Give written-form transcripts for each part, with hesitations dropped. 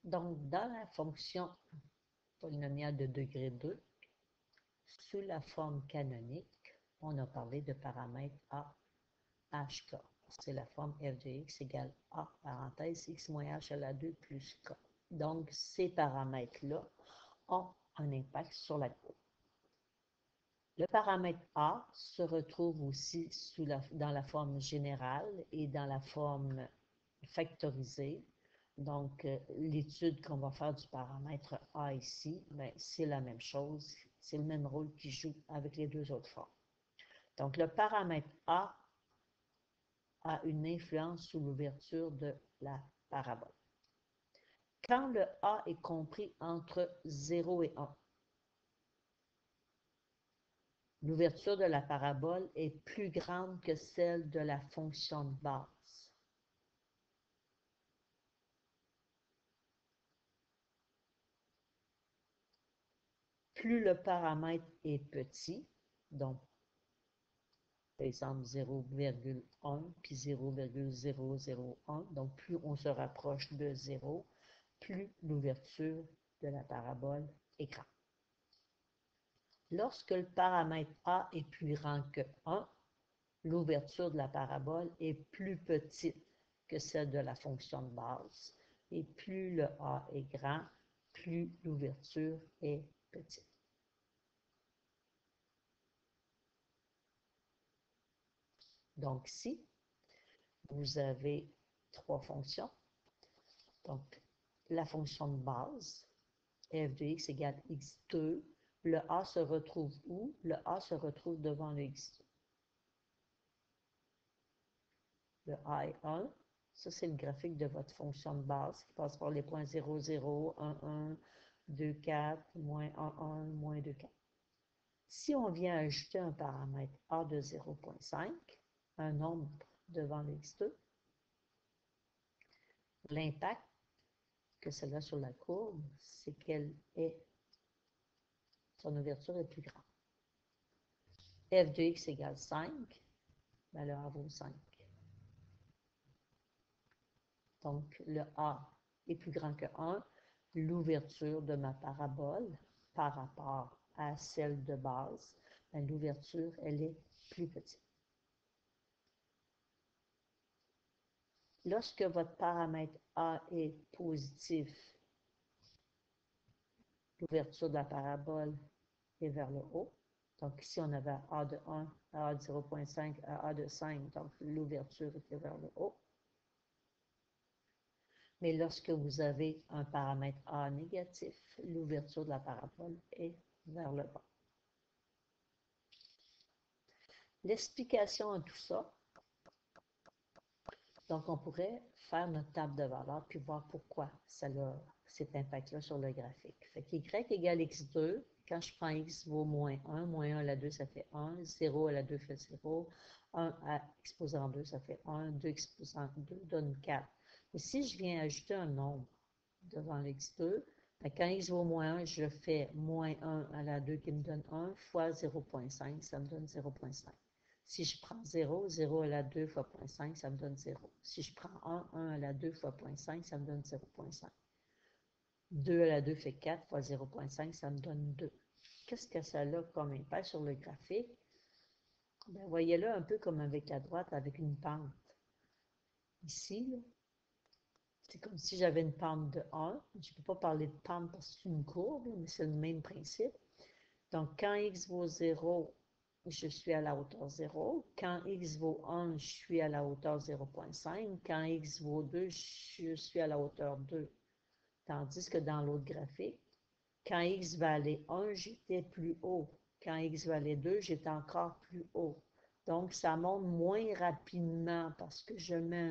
Donc, dans la fonction polynomiale de degré 2, sous la forme canonique, on a parlé de paramètres A, HK. C'est la forme f de x égale A, parenthèse, x moins h à la 2 plus k. Donc, ces paramètres-là ont un impact sur la courbe. Le paramètre A se retrouve aussi dans la forme générale et dans la forme factorisée. Donc, l'étude qu'on va faire du paramètre A ici, c'est la même chose. C'est le même rôle qu'il joue avec les deux autres formes. Donc, le paramètre A a une influence sur l'ouverture de la parabole. Quand le A est compris entre 0 et 1, l'ouverture de la parabole est plus grande que celle de la fonction de base. Plus le paramètre est petit, donc par exemple 0,1 puis 0,001, donc plus on se rapproche de 0, plus l'ouverture de la parabole est grande. Lorsque le paramètre A est plus grand que 1, l'ouverture de la parabole est plus petite que celle de la fonction de base. Et plus le A est grand, plus l'ouverture est petite. Donc ici, vous avez trois fonctions. Donc, la fonction de base, f de x égale x2. Le A se retrouve où? Le A se retrouve devant le x2. Le A est 1. Ça, c'est le graphique de votre fonction de base qui passe par les points 0, 0, 1, 1, 2, 4, moins 1, 1, moins 2, 4. Si on vient ajouter un paramètre A de 0,5, un nombre devant le x2, l'impact que cela a sur la courbe, c'est son ouverture est plus grande. F de x égale 5, ben le A vaut 5. Donc, le A est plus grand que 1. L'ouverture de ma parabole par rapport à celle de base, ben, l'ouverture, elle est plus petite. Lorsque votre paramètre A est positif, l'ouverture de la parabole est vers le haut. Donc ici, on avait A de 1, A de 0,5, A de 5, donc l'ouverture était vers le haut. Mais lorsque vous avez un paramètre A négatif, l'ouverture de la parabole est vers le bas. L'explication de tout ça, donc on pourrait faire notre table de valeurs puis voir pourquoi ça a cet impact-là sur le graphique. Fait que y égale x2, quand je prends x vaut moins 1 à la 2 ça fait 1, 0 à la 2 fait 0, 1 à exposant 2 ça fait 1, 2 exposant 2 donne 4. Et si je viens ajouter un nombre devant x2, quand x vaut moins 1, je fais moins 1 à la 2 qui me donne 1 fois 0,5, ça me donne 0,5. Si je prends 0, 0 à la 2 fois 0,5, ça me donne 0. Si je prends 1, 1 à la 2 fois 0,5, ça me donne 0,5. 2 à la 2 fait 4 fois 0,5, ça me donne 2. Qu'est-ce que ça a comme impact sur le graphique? Ben, voyez-le un peu comme avec la droite, avec une pente. Ici, c'est comme si j'avais une pente de 1. Je ne peux pas parler de pente parce que c'est une courbe, mais c'est le même principe. Donc, quand x vaut 0, je suis à la hauteur 0. Quand x vaut 1, je suis à la hauteur 0,5. Quand x vaut 2, je suis à la hauteur 2. Tandis que dans l'autre graphique, quand x va aller 1, j'étais plus haut. Quand x va aller 2, j'étais encore plus haut. Donc, ça monte moins rapidement parce que je mets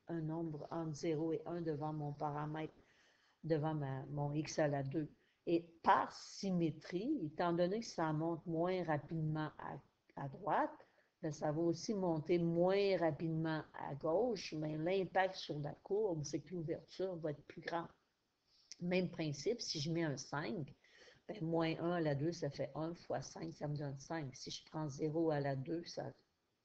un nombre entre 0 et 1 devant mon paramètre, devant mon x à la 2. Et par symétrie, étant donné que ça monte moins rapidement à droite, bien, ça va aussi monter moins rapidement à gauche, mais l'impact sur la courbe, c'est que l'ouverture va être plus grande. Même principe, si je mets un 5, ben, moins 1 à la 2, ça fait 1 fois 5, ça me donne 5. Si je prends 0 à la 2, ça,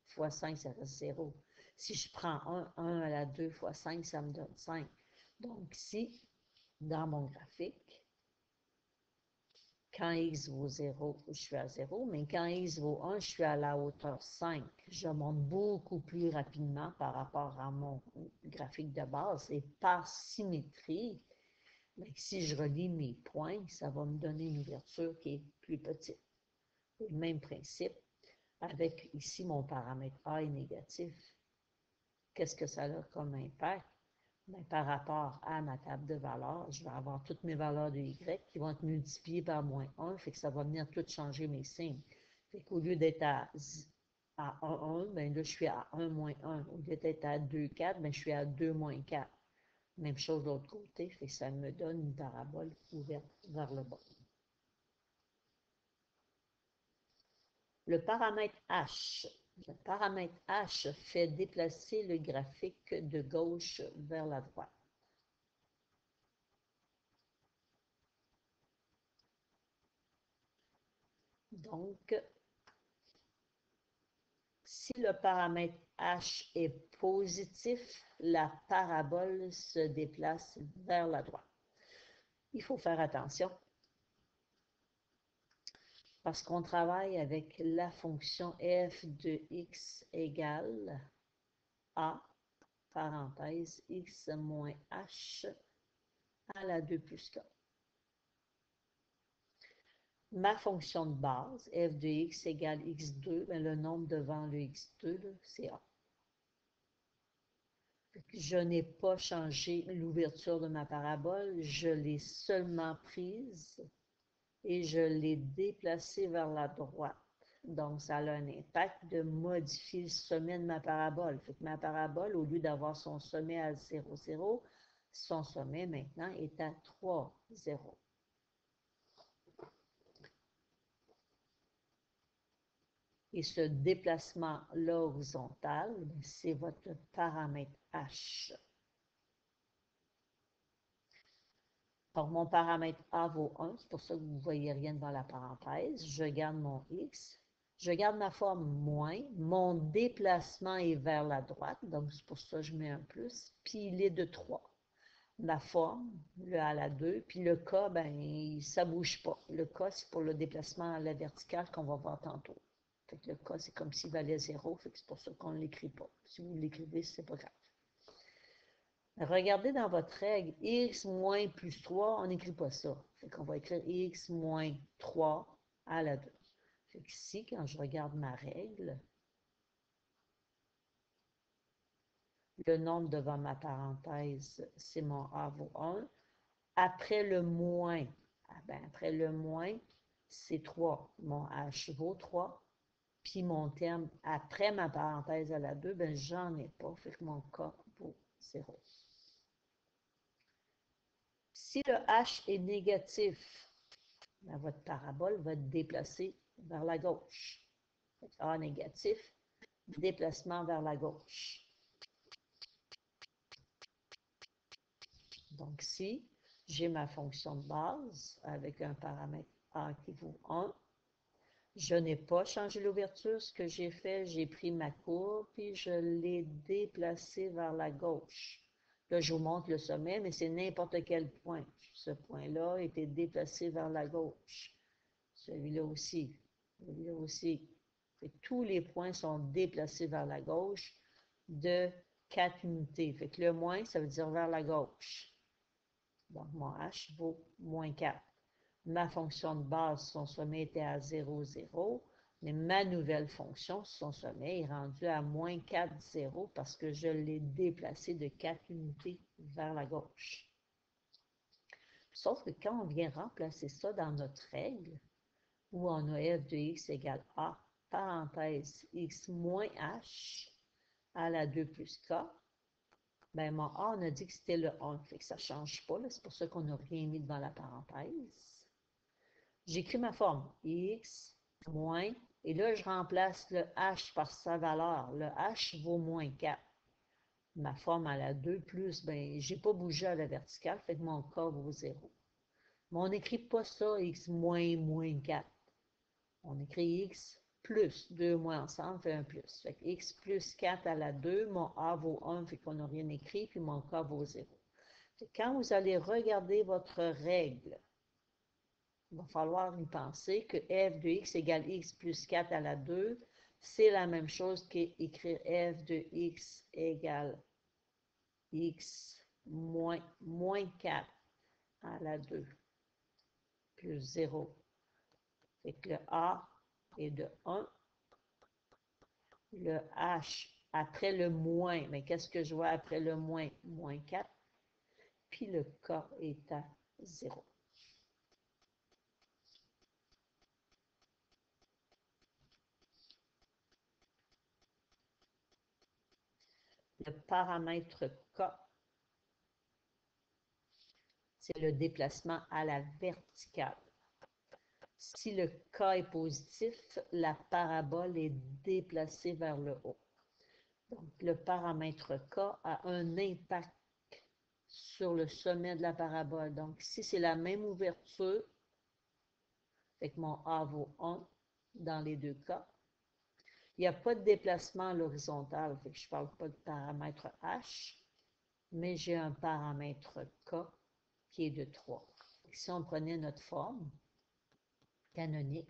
fois 5, ça reste 0. Si je prends 1 à la 2 fois 5, ça me donne 5. Donc ici, dans mon graphique. Quand x vaut 0, je suis à 0, mais quand x vaut 1, je suis à la hauteur 5. Je monte beaucoup plus rapidement par rapport à mon graphique de base. Et par symétrie, bien, si je relie mes points, ça va me donner une ouverture qui est plus petite. Et même principe, avec ici mon paramètre A est négatif. Qu'est-ce que ça a comme impact? Bien, par rapport à ma table de valeurs, je vais avoir toutes mes valeurs de y qui vont être multipliées par moins 1, fait que ça va venir tout changer mes signes. Fait qu'au lieu d'être à 1, 1, bien là, je suis à 1 moins 1. Au lieu d'être à 2, 4, bien, je suis à 2 moins 4. Même chose de l'autre côté, fait que ça me donne une parabole ouverte vers le bas. Le paramètre H. Le paramètre H fait déplacer le graphique de gauche vers la droite. Donc, si le paramètre H est positif, la parabole se déplace vers la droite. Il faut faire attention parce qu'on travaille avec la fonction f de x égale a, parenthèse, x moins h à la 2 plus k. Ma fonction de base, f de x égale x2, bien, le nombre devant le x2, c'est a. Je n'ai pas changé l'ouverture de ma parabole, je l'ai seulement prise et je l'ai déplacée vers la droite. Donc, ça a un impact de modifier le sommet de ma parabole. Fait que ma parabole, au lieu d'avoir son sommet à 0, 0, son sommet maintenant est à 3, 0. Et ce déplacement-là horizontal, c'est votre paramètre H. Donc, mon paramètre A vaut 1, c'est pour ça que vous ne voyez rien devant la parenthèse. Je garde mon X. Je garde ma forme moins. Mon déplacement est vers la droite, donc c'est pour ça que je mets un plus. Puis il est de 3. Ma forme, le à la 2. Puis le K, ben, ça ne bouge pas. Le K, c'est pour le déplacement à la verticale qu'on va voir tantôt. Fait que le K, c'est comme s'il valait 0, fait que c'est pour ça qu'on ne l'écrit pas. Si vous l'écrivez, c'est pas grave. Regardez dans votre règle, x moins plus 3, on n'écrit pas ça. Fait qu'on va écrire x moins 3 à la 2. Fait qu'ici, quand je regarde ma règle, le nombre devant ma parenthèse, c'est mon a vaut 1. Après le moins, après le moins, c'est 3. Mon h vaut 3. Puis mon terme, après ma parenthèse à la 2, ben j'en ai pas. Fait que mon k vaut 0. Si le h est négatif, votre parabole va être déplacée vers la gauche. A négatif, déplacement vers la gauche. Donc, si j'ai ma fonction de base avec un paramètre A qui vaut 1, je n'ai pas changé l'ouverture. Ce que j'ai fait, j'ai pris ma courbe puis je l'ai déplacée vers la gauche. Là, je vous montre le sommet, mais c'est n'importe quel point. Ce point-là a été déplacé vers la gauche. Celui-là aussi. Celui-là aussi. Fait que tous les points sont déplacés vers la gauche de 4 unités. Fait que le moins, ça veut dire vers la gauche. Donc, mon H vaut moins 4. Ma fonction de base, son sommet était à 0, 0. Mais ma nouvelle fonction, son sommet est rendu à moins 4, 0 parce que je l'ai déplacé de 4 unités vers la gauche. Sauf que quand on vient remplacer ça dans notre règle, où on a f de x égale a, parenthèse, x moins h à la 2 plus k, ben mon a, on a dit que c'était le 1, fait que ça ne change pas, c'est pour ça qu'on n'a rien mis devant la parenthèse. J'écris ma forme, x moins, et là je remplace le h par sa valeur, le h vaut moins 4. Ma forme à la 2 plus, ben j'ai pas bougé à la verticale, fait que mon k vaut 0. Mais on n'écrit pas ça, x moins moins 4. On écrit x plus 2 moins ensemble fait un plus. Fait que x plus 4 à la 2, mon a vaut 1, fait qu'on n'a rien écrit, puis mon k vaut 0. Quand vous allez regarder votre règle, il va falloir y penser que f de x égale x plus 4 à la 2, c'est la même chose qu'écrire f de x égale x moins 4 à la 2 plus 0. Fait que le a est de 1. Le h après le moins, mais qu'est-ce que je vois après le moins? Moins 4. Puis le k est à 0. Le paramètre k, c'est le déplacement à la verticale. Si le k est positif, la parabole est déplacée vers le haut. Donc, le paramètre k a un impact sur le sommet de la parabole. Donc, si c'est la même ouverture, fait que mon a vaut 1 dans les deux cas, il n'y a pas de déplacement à l'horizontale, fait que je ne parle pas de paramètre h, mais j'ai un paramètre k qui est de 3. Si on prenait notre forme canonique,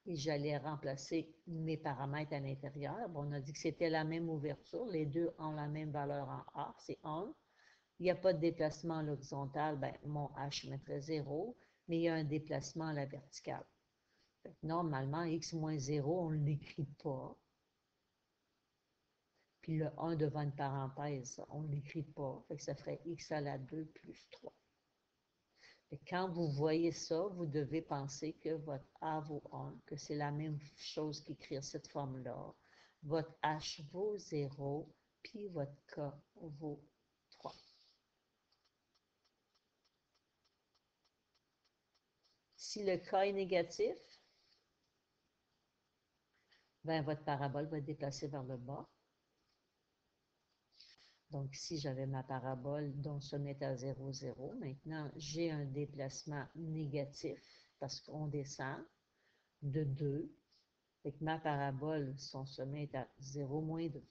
et j'allais remplacer mes paramètres à l'intérieur, bon, on a dit que c'était la même ouverture, les deux ont la même valeur en A, c'est 1. Il n'y a pas de déplacement à l'horizontale, ben, mon h mettrait 0, mais il y a un déplacement à la verticale. Normalement, x moins 0, on ne l'écrit pas. Puis le 1 devant une parenthèse, on ne l'écrit pas. Fait que ça ferait x à la 2 plus 3. Et quand vous voyez ça, vous devez penser que votre a vaut 1, que c'est la même chose qu'écrire cette forme-là. Votre h vaut 0, puis votre k vaut 3. Si le k est négatif, ben votre parabole va être déplacée vers le bas. Donc, si j'avais ma parabole dont le sommet est à 0, 0, maintenant, j'ai un déplacement négatif parce qu'on descend de 2. Fait que ma parabole, son sommet est à 0, moins 2.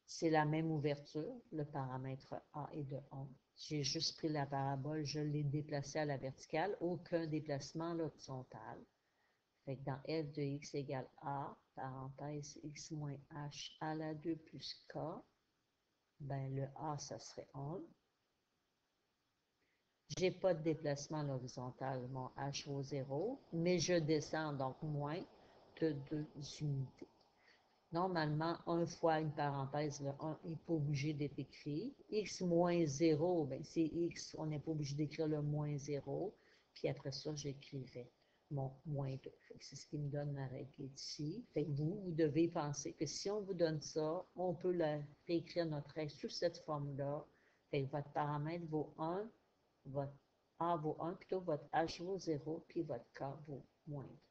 C'est la même ouverture, le paramètre A est de 1. J'ai juste pris la parabole, je l'ai déplacée à la verticale, aucun déplacement à l'horizontale. Fait que dans f de x égale A, parenthèse x moins h à la 2 plus k, ben le A, ça serait 1. Je n'ai pas de déplacement à l'horizontale, mon h vaut 0, mais je descends donc moins de 2 unités. Normalement, 1 fois une parenthèse, le 1 n'est pas obligé d'être écrit. X moins 0, ben c'est x, on n'est pas obligé d'écrire le moins 0. Puis après ça, j'écrivais mon moins 2. C'est ce qui me donne ma règle ici. Fait que vous devez penser que si on vous donne ça, on peut réécrire notre règle sous cette forme-là. Fait que votre paramètre vaut 1, votre A vaut 1, plutôt votre H vaut 0, puis votre K vaut moins 2.